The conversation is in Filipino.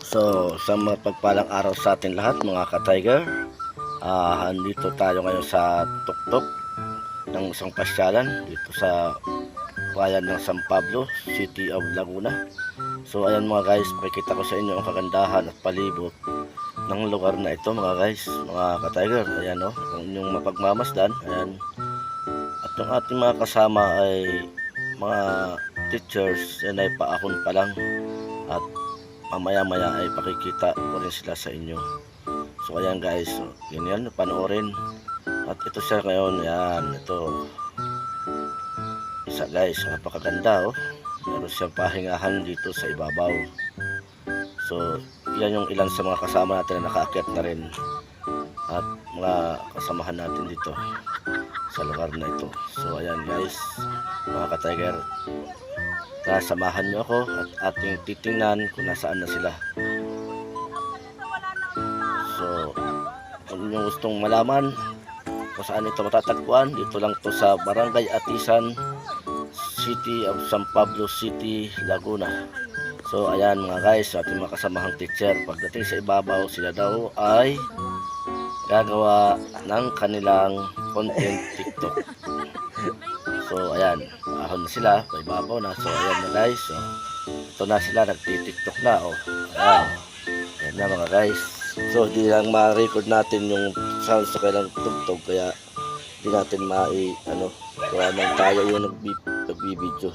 So, sa mapagpalang araw sa atin lahat mga ka-tiger. Andito tayo ngayon sa tuktok ng isang pasyalan dito sa bayan ng San Pablo, City of Laguna. So ayan mga guys, pakikita ko sa inyo ang kagandahan at palibot ng lugar na ito mga guys, mga ka-tiger. Ayan o, kung inyong mapagmamasdan. Ayan. At yung ating mga kasama ay mga teachers na ay paahon pa lang. At mamaya-maya ay pakikita ko rin sila sa inyo. So ayan guys, so, yan, panoorin. At ito siya ngayon, yan, ito. Isa guys, napakaganda oh. Meron siyang pahingahan dito sa ibabaw. So, yan yung ilan sa mga kasama natin na nakaakyat na rin. At mga kasamahan natin dito sa lugar na ito. So ayan guys, mga ka-tiger, samahan nyo ako at ating titingnan kung nasaan na sila. So, kung nyo gustong malaman kung saan ito matatagpuan, dito lang to sa Barangay Atisan, City of San Pablo City, Laguna. So ayan mga guys, ating mga kasamahang teacher, pagdating sa ibabaw, sila daw ay gagawa ng kanilang content TikTok. So ayan, ahon na sila, ibabaw na. So ayan na guys, so, ito na sila, nagti-TikTok na oh. Ayan, ayan na mga guys. So di lang ma-record natin yung sounds sa kailang tugtog, kaya di natin kaya nang tayo yung nagbibideo.